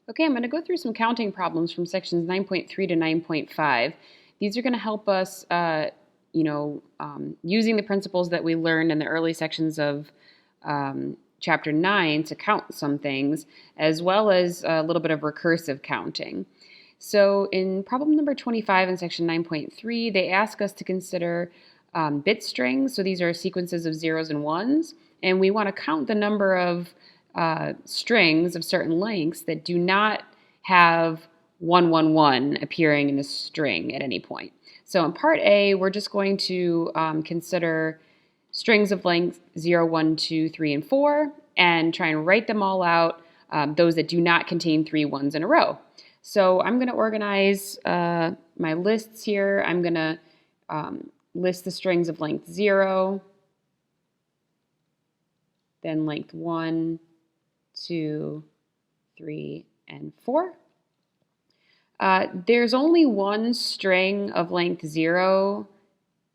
Okay, I'm going to go through some counting problems from sections 9.3 to 9.5. These are going to help us, using the principles that we learned in the early sections of chapter 9 to count some things, as well as a little bit of recursive counting. So in problem number 25 in section 9.3, they ask us to consider bit strings. So these are sequences of zeros and ones, and we want to count the number of strings of certain lengths that do not have 111 appearing in the string at any point. So in part A, we're just going to consider strings of length 0, 1, 2, 3, and 4, and try and write them all out, those that do not contain 3 ones in a row. So I'm going to organize my lists here. I'm going to list the strings of length 0, then length 1, 2, 3, and 4. There's only one string of length 0,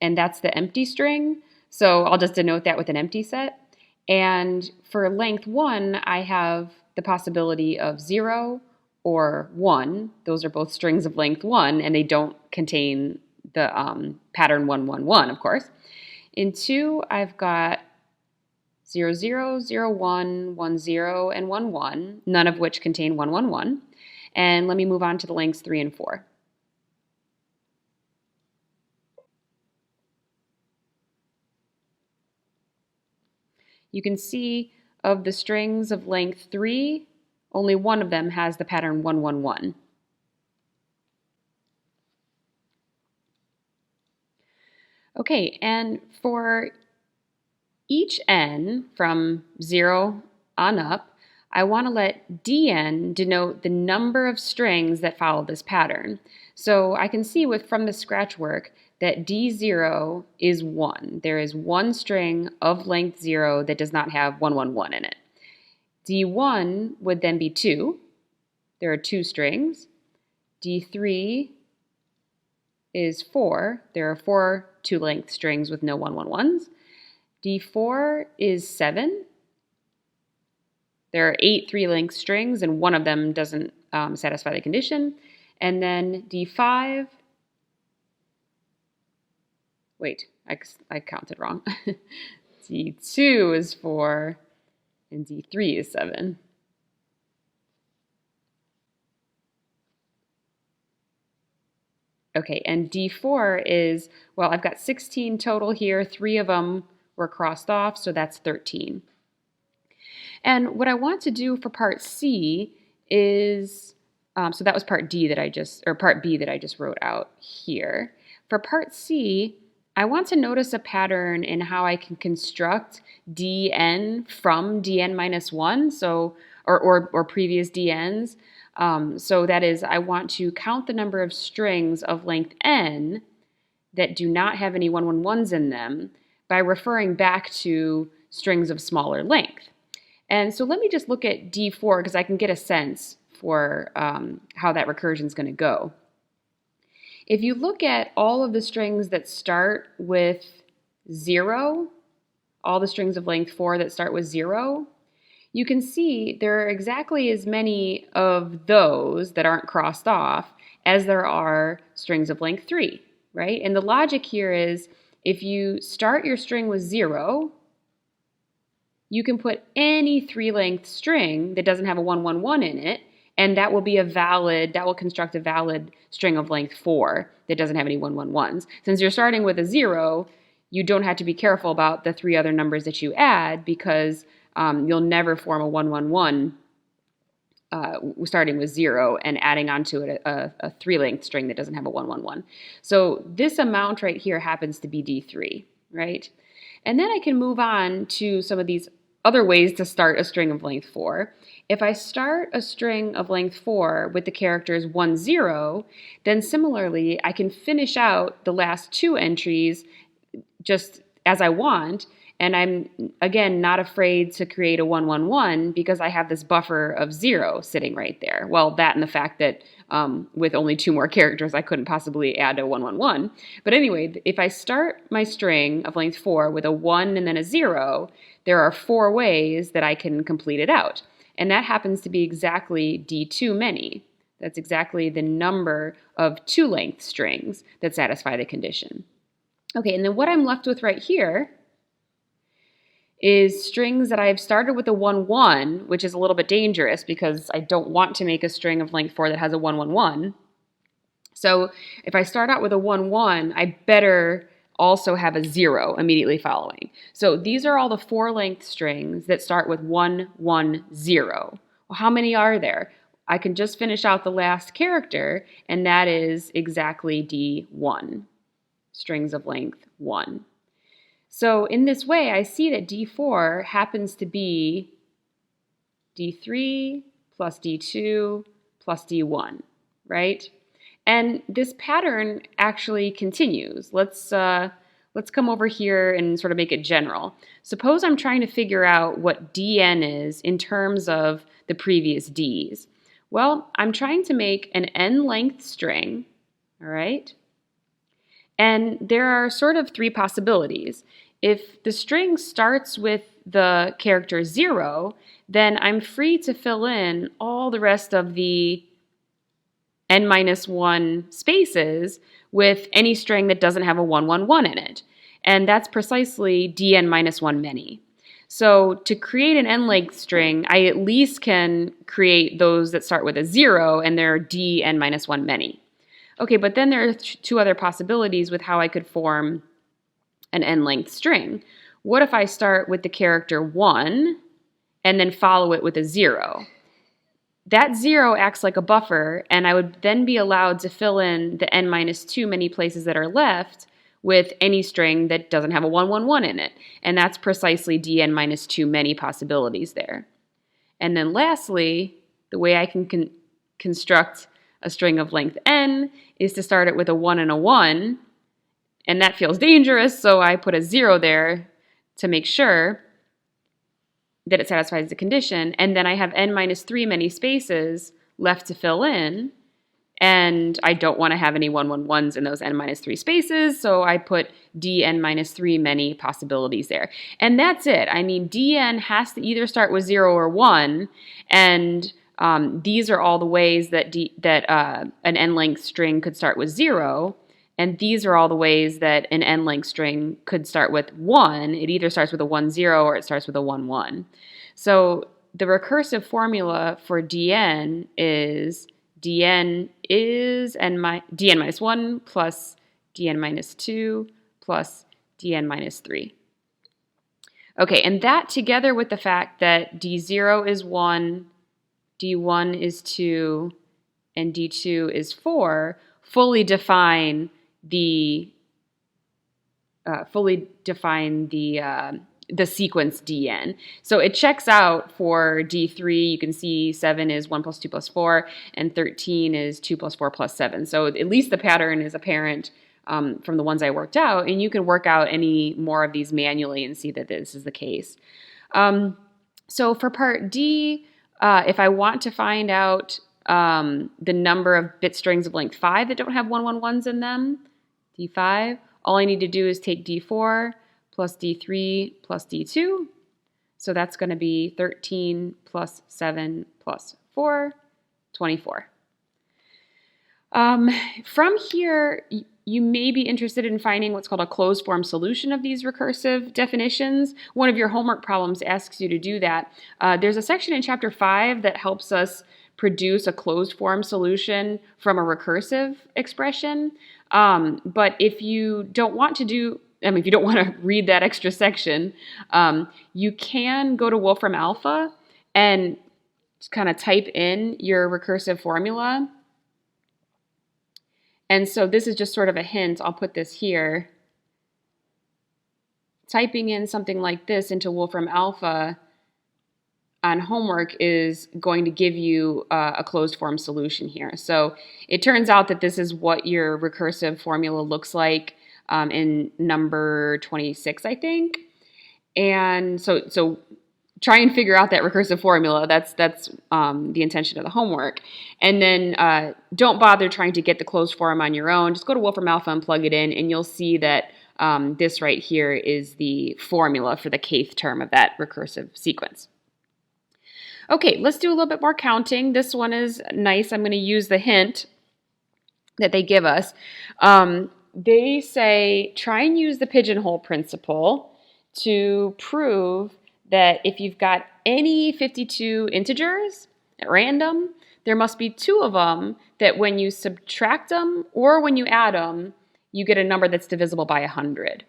and that's the empty string. So I'll just denote that with an empty set. And for length 1, I have the possibility of 0 or 1. Those are both strings of length 1, and they don't contain the pattern 1, 1, 1, of course. In 2, I've got 0, 0, 0, 1, 1, 0, and 1, 1, none of which contain 1, 1, 1. And let me move on to the lengths 3 and 4. You can see of the strings of length 3, only one of them has the pattern 1, 1, 1. Okay, and for each n from 0 on up, I want to let dn denote the number of strings that follow this pattern. So I can see from the scratch work that d0 is 1. There is one string of length 0 that does not have 1, 1, 1 in it. d1 would then be 2. There are 2 strings. d3 is 4. There are 4 two-length strings with no 1, 1, 1s. d4 is 7. There are 8 three-length strings, and one of them doesn't satisfy the condition. And then d5, wait, I counted wrong. d2 is 4, and d3 is 7. Okay, and d4 is, well, I've got 16 total here. 3 of them were crossed off, so that's 13. And what I want to do for part C is, so that was part D that part B that I just wrote out here. For part C, I want to notice a pattern in how I can construct dn from dn minus 1, so or previous dn's. So that is, I want to count the number of strings of length n that do not have any 1, 1, 1s in them by referring back to strings of smaller length. And so let me just look at d4 because I can get a sense for how that recursion is going to go. If you look at all of the strings that start with 0, all the strings of length 4 that start with 0, you can see there are exactly as many of those that aren't crossed off as there are strings of length 3, right? And the logic here is if you start your string with 0, you can put any 3-length string that doesn't have a 1, 1, 1 in it, and that will construct a valid string of length 4 that doesn't have any 1, 1, 1s. Since you're starting with a 0, you don't have to be careful about the 3 other numbers that you add because you'll never form a 1, 1, 1 starting with 0 and adding onto it a 3-length string that doesn't have a 1, 1, 1. So this amount right here happens to be D3, right? And then I can move on to some of these other ways to start a string of length 4. If I start a string of length 4 with the characters 1, 0, then similarly I can finish out the last 2 entries just as I want, and I'm, again, not afraid to create a 1, 1, 1 because I have this buffer of 0 sitting right there. Well, that and the fact that with only 2 more characters, I couldn't possibly add a 1, 1, 1. But anyway, if I start my string of length 4 with a 1 and then a 0, there are 4 ways that I can complete it out. and that happens to be exactly D2 many. That's exactly the number of two-length strings that satisfy the condition. Okay, and then what I'm left with right here is strings that I've started with a 1, 1, which is a little bit dangerous because I don't want to make a string of length 4 that has a 1, 1, 1. So if I start out with a 1, 1, I better also have a 0 immediately following. So these are all the 4-length strings that start with 1, 1, 0. Well, how many are there? I can just finish out the last character, and that is exactly D1, strings of length 1. So in this way, I see that D4 happens to be D3 plus D2 plus D1, right? And this pattern actually continues. Let's come over here and sort of make it general. Suppose I'm trying to figure out what Dn is in terms of the previous Ds. Well, I'm trying to make an n-length string, all right? And there are sort of 3 possibilities. If the string starts with the character 0, then I'm free to fill in all the rest of the n-1 spaces with any string that doesn't have a 1, 1, 1 in it. And that's precisely Dn-1 many. So to create an n-length string, I at least can create those that start with a 0, and they're Dn-1 many. Okay, but then there are 2 other possibilities with how I could form an n-length string. What if I start with the character 1 and then follow it with a 0? That 0 acts like a buffer, and I would then be allowed to fill in the n-2 many places that are left with any string that doesn't have a 1, 1, 1 in it. And that's precisely Dn-2 many possibilities there. And then lastly, the way I can construct a string of length n is to start it with a 1 and a 1, and that feels dangerous, so I put a 0 there to make sure that it satisfies the condition, and then I have n-3 many spaces left to fill in, and I don't want to have any 1, 1, 1s in those n-3 spaces, so I put Dn-3 many possibilities there. And that's it. I mean, Dn has to either start with 0 or 1, and these are all the ways that an n-length string could start with 0, and these are all the ways that an n-length string could start with 1. It either starts with a 1, 0 or it starts with a 1, 1. So the recursive formula for Dn is Dn is Dn-1 plus Dn-2 plus Dn-3. Okay, and that together with the fact that D0 is 1, D1 is 2, and D2 is 4 fully define the sequence Dn. So it checks out for D3. You can see 7 is 1 plus 2 plus 4, and 13 is 2 plus 4 plus 7. So at least the pattern is apparent from the ones I worked out, and you can work out any more of these manually and see that this is the case. So for part D, if I want to find out the number of bit strings of length 5 that don't have 1, 1, 1s in them, D5, all I need to do is take D4 plus D3 plus D2. So that's going to be 13 plus 7 plus 4, 24. From here, you may be interested in finding what's called a closed form solution of these recursive definitions. One of your homework problems asks you to do that. There's a section in Chapter 5 that helps us produce a closed form solution from a recursive expression. But if you don't want to if you don't want to read that extra section, you can go to Wolfram Alpha and just kind of type in your recursive formula. And so this is just sort of a hint. I'll put this here. Typing in something like this into Wolfram Alpha on homework is going to give you a closed form solution here. So it turns out that this is what your recursive formula looks like in number 26, I think. And so try and figure out that recursive formula. That's the intention of the homework. And then don't bother trying to get the closed form on your own. Just go to Wolfram Alpha and plug it in, and you'll see that this right here is the formula for the kth term of that recursive sequence. Okay, let's do a little bit more counting. This one is nice. I'm going to use the hint that they give us. They say try and use the pigeonhole principle to prove that if you've got any 52 integers at random, there must be two of them that when you subtract them or when you add them, you get a number that's divisible by 100.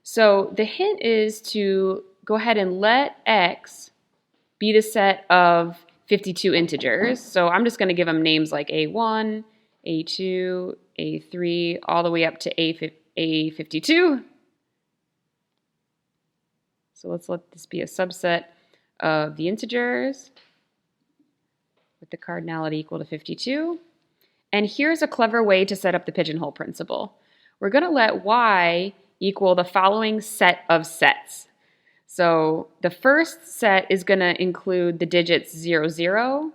So the hint is to go ahead and let x be the set of 52 integers. So I'm just going to give them names like A1, A2, A3, all the way up to A52. So let's let this be a subset of the integers with the cardinality equal to 52. And here's a clever way to set up the pigeonhole principle. We're going to let y equal the following set of sets. So the first set is going to include the digits 0, 0.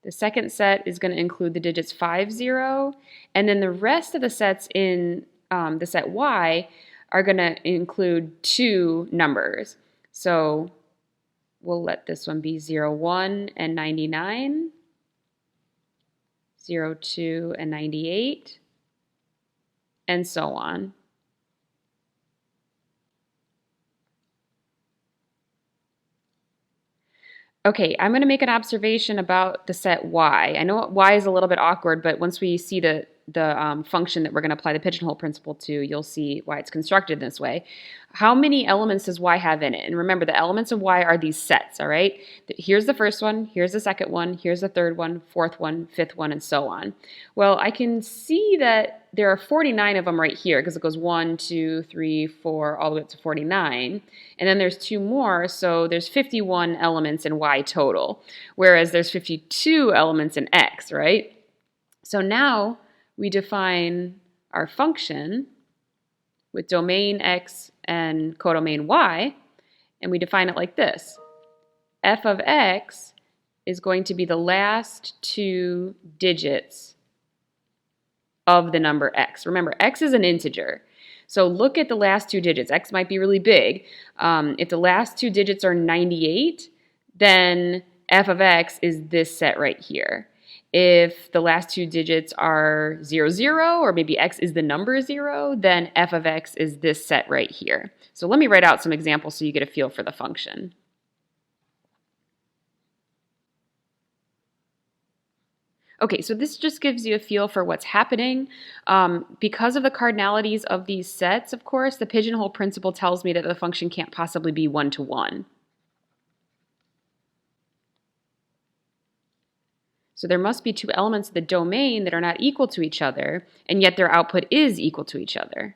The second set is going to include the digits 5, 0. And then the rest of the sets in the set y are going to include two numbers. So we'll let this one be 0, 1 and 99, 0, 2 and 98, and so on. Okay, I'm going to make an observation about the set y. I know y is a little bit awkward, but once we see the function that we're going to apply the pigeonhole principle to, you'll see why it's constructed this way. How many elements does y have in it? And remember, the elements of y are these sets, all right? Here's the first one, here's the second one, here's the third one, fourth one, fifth one, and so on. Well, I can see that there are 49 of them right here because it goes 1, 2, 3, 4, all the way up to 49. And then there's two more, so there's 51 elements in y total, whereas there's 52 elements in x, right? So now we define our function with domain x and codomain y, and we define it like this. F of x is going to be the last two digits of the number x. Remember, x is an integer. So look at the last two digits. X might be really big. If the last two digits are 98, then f of x is this set right here. If the last two digits are 0, 0, or maybe x is the number 0, then f of x is this set right here. So let me write out some examples so you get a feel for the function. Okay, so this just gives you a feel for what's happening. Because of the cardinalities of these sets, of course, the pigeonhole principle tells me that the function can't possibly be one-to-one. So there must be two elements of the domain that are not equal to each other, and yet their output is equal to each other.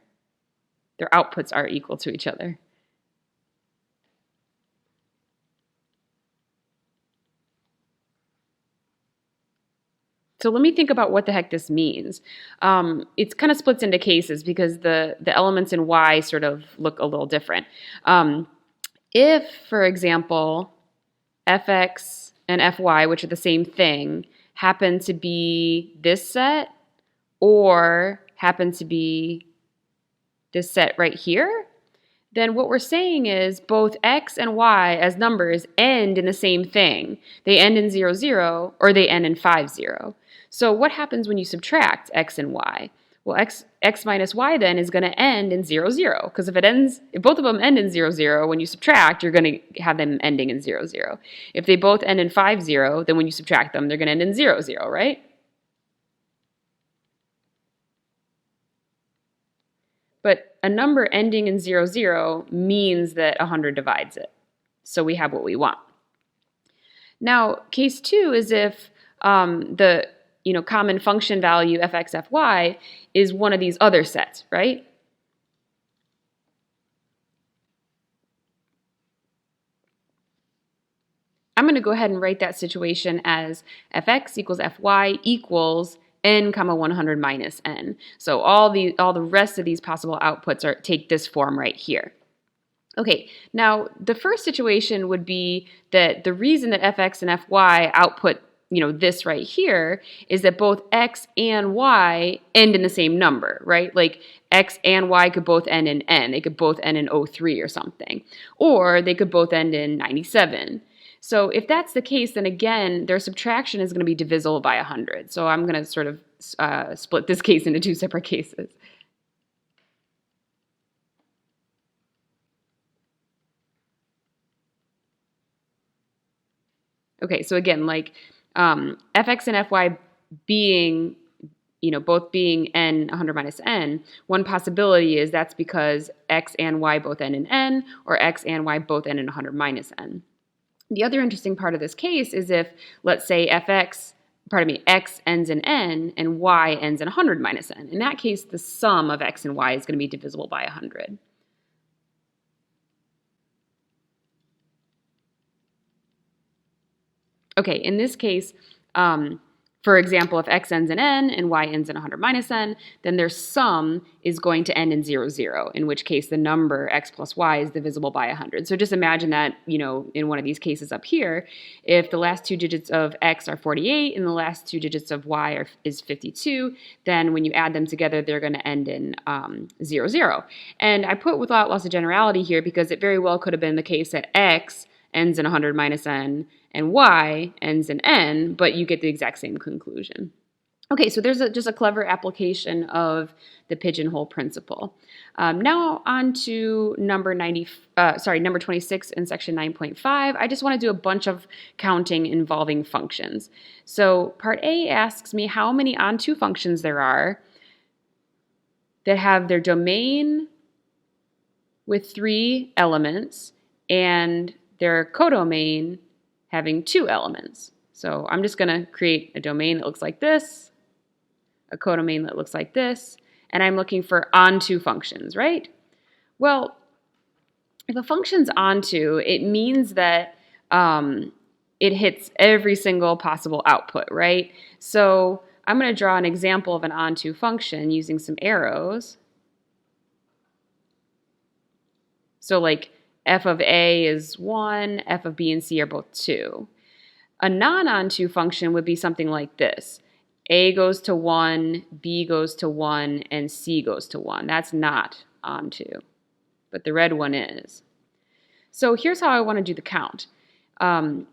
Their outputs are equal to each other. So let me think about what the heck this means. It kind of splits into cases because the elements in y sort of look a little different. If, for example, fx and fy, which are the same thing, happen to be this set or happen to be this set right here, then what we're saying is both x and y as numbers end in the same thing. They end in 0, 0, or they end in 5, 0. So what happens when you subtract x and y? Well, x minus y then is going to end in 0, 0, because if both of them end in 0, 0, when you subtract, you're going to have them ending in 0, 0. If they both end in 5, 0, then when you subtract them, they're going to end in 0, 0, right? But a number ending in 0, 0 means that 100 divides it. So we have what we want. Now, case 2 is if the common function value fx, fy is one of these other sets, right? I'm going to go ahead and write that situation as fx equals fy equals n, 100 minus n. So all the rest of these possible outputs take this form right here. Okay, now the first situation would be that the reason that fx and fy output this right here is that both x and y end in the same number, right? Like x and y could both end in n. They could both end in 03 or something. Or they could both end in 97. So if that's the case, then again, their subtraction is going to be divisible by 100. So I'm going to sort of split this case into two separate cases. Okay, so again, like fx and fy being, both being n 100 minus n, one possibility is that's because x and y both end in n, or x and y both end in 100 minus n. The other interesting part of this case is if, let's say, x ends in n and y ends in 100 minus n. In that case, the sum of x and y is going to be divisible by 100. Okay, in this case, for example, if x ends in n and y ends in 100 minus n, then their sum is going to end in 0, 0, in which case the number x plus y is divisible by 100. So just imagine that, in one of these cases up here, if the last two digits of x are 48 and the last two digits of y is 52, then when you add them together, they're going to end in 0, 0. And I put without loss of generality here because it very well could have been the case that x ends in 100 minus n, and y ends in n, but you get the exact same conclusion. Okay, so there's just a clever application of the pigeonhole principle. Now on to number 26 in section 9.5. I just want to do a bunch of counting involving functions. So part A asks me how many onto functions there are that have their domain with 3 elements and their codomain having 2 elements. So I'm just going to create a domain that looks like this, a codomain that looks like this, and I'm looking for onto functions, right? Well, if a function's onto, it means that it hits every single possible output, right? So I'm going to draw an example of an onto function using some arrows. So like f of a is 1, f of b and c are both 2. A non-onto function would be something like this. A goes to 1, b goes to 1, and c goes to 1. That's not onto, but the red one is. So here's how I want to do the count. In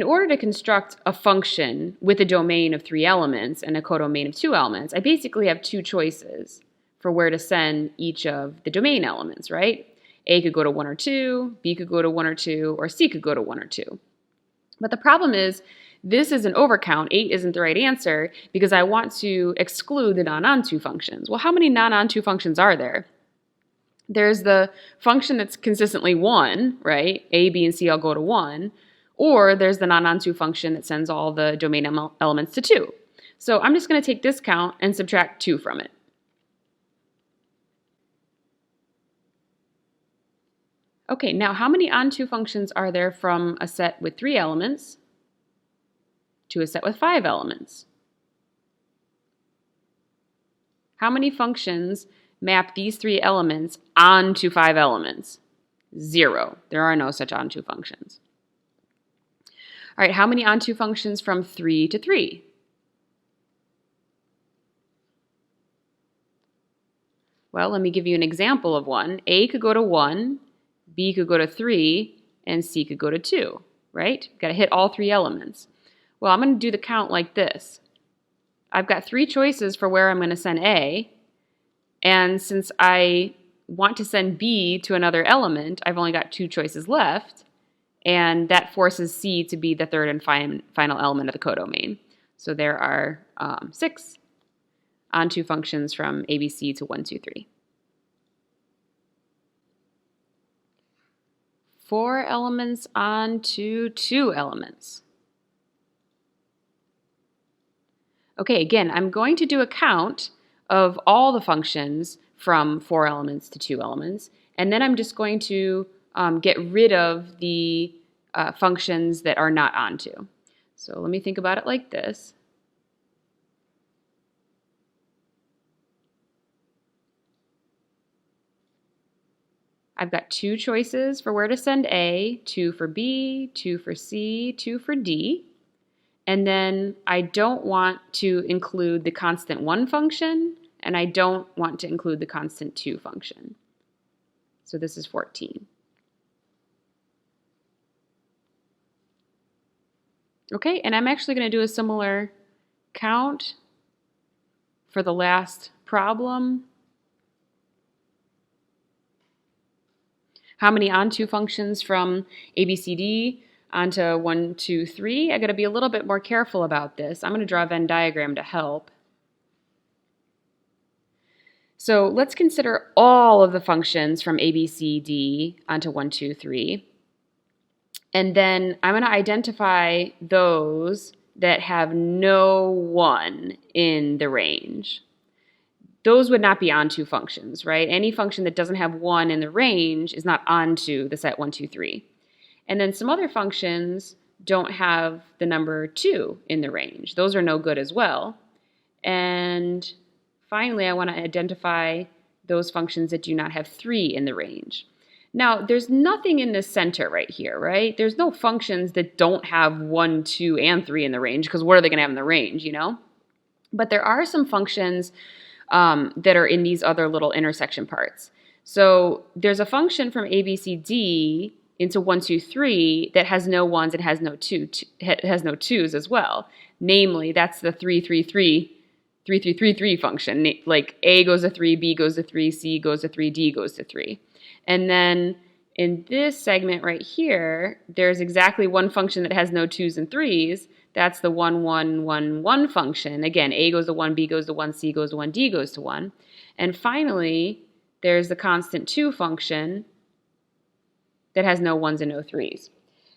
order to construct a function with a domain of 3 elements and a codomain of 2 elements, I basically have 2 choices for where to send each of the domain elements, right? A could go to 1 or 2, B could go to 1 or 2, or C could go to 1 or 2. But the problem is, this is an overcount. 8 isn't the right answer because I want to exclude the non-onto functions. Well, how many non-onto functions are there? There's the function that's consistently 1, right? A, B, and C all go to 1. Or there's the non-onto function that sends all the domain elements to 2. So I'm just going to take this count and subtract 2 from it. Okay, now how many onto functions are there from a set with 3 elements to a set with 5 elements? How many functions map these 3 elements onto 5 elements? 0. There are no such onto functions. All right, how many onto functions from 3 to 3? Well, let me give you an example of one. A could go to 1, B could go to 3, and C could go to 2, right? Got to hit all 3 elements. Well, I'm going to do the count like this. I've got 3 choices for where I'm going to send A, and since I want to send B to another element, I've only got 2 choices left, and that forces C to be the third and final element of the codomain. So there are 6 onto functions from ABC to 1, 2, 3. 4 elements onto 2 elements. Okay, again, I'm going to do a count of all the functions from 4 elements to 2 elements, and then I'm just going to get rid of the functions that are not onto. So let me think about it like this. I've got 2 choices for where to send A, 2 for B, 2 for C, 2 for D. And then I don't want to include the constant 1 function, and I don't want to include the constant 2 function. So this is 14. Okay, and I'm actually going to do a similar count for the last problem. How many onto functions from ABCD onto 1, 2, 3? I got to be a little bit more careful about this. I'm going to draw a Venn diagram to help. So let's consider all of the functions from ABCD onto 1, 2, 3. And then I'm going to identify those that have no 1 in the range. Those would not be onto functions, right? Any function that doesn't have 1 in the range is not onto the set 1, 2, 3. And then some other functions don't have the number 2 in the range. Those are no good as well. And finally, I want to identify those functions that do not have 3 in the range. Now, there's nothing in the center right here, right? There's no functions that don't have 1, 2, and 3 in the range, because what are they going to have in the range, you know? But there are some functions that are in these other little intersection parts. So there's a function from ABCD into 1, 2, 3 that has no 1s and has no 2s as well. Namely, that's the 3, 3, 3 function. Like A goes to 3, B goes to 3, C goes to 3, D goes to 3. And then in this segment right here, there's exactly one function that has no 2s and 3s. That's the 1, 1, 1, 1 function. Again, A goes to 1, B goes to 1, C goes to 1, D goes to 1. And finally, there's the constant 2 function that has no 1s and no 3s.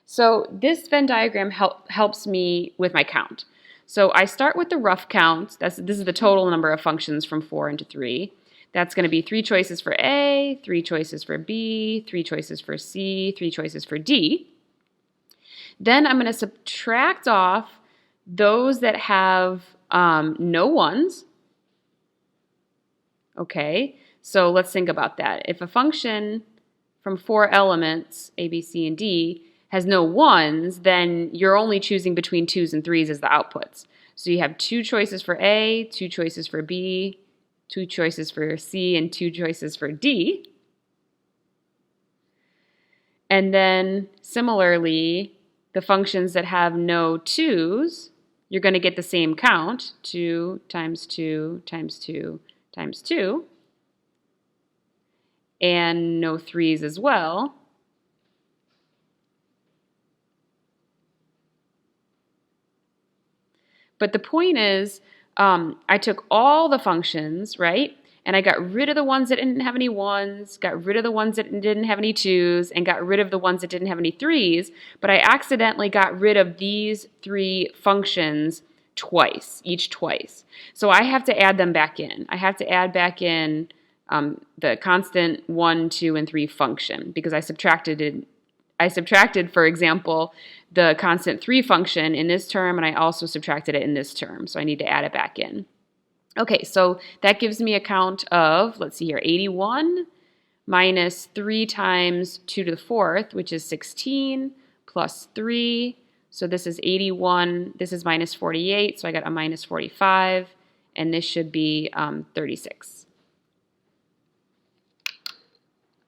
So this Venn diagram helps me with my count. So I start with the rough count. This is the total number of functions from 4 into 3. That's going to be 3 choices for A, 3 choices for B, 3 choices for C, 3 choices for D. Then I'm going to subtract off those that have no 1s. Okay, so let's think about that. If a function from 4 elements, A, B, C, and D, has no 1s, then you're only choosing between 2s and 3s as the outputs. So you have 2 choices for A, 2 choices for B, 2 choices for C, and 2 choices for D. And then similarly, the functions that have no 2s, you're going to get the same count, 2 times 2 times 2 times 2, and no 3s as well. But the point is, I took all the functions, right? And I got rid of the ones that didn't have any 1s, got rid of the ones that didn't have any 2s, and got rid of the ones that didn't have any 3s. But I accidentally got rid of these 3 functions each twice. So I have to add them back in. I have to add back in the constant 1, 2, and 3 function, because I subtracted, for example, the constant 3 function in this term, and I also subtracted it in this term. So I need to add it back in. Okay, so that gives me a count of, let's see here, 81 minus 3 times 2 to the 4th, which is 16, plus 3. So this is 81. This is minus 48, so I got a minus 45. And this should be 36.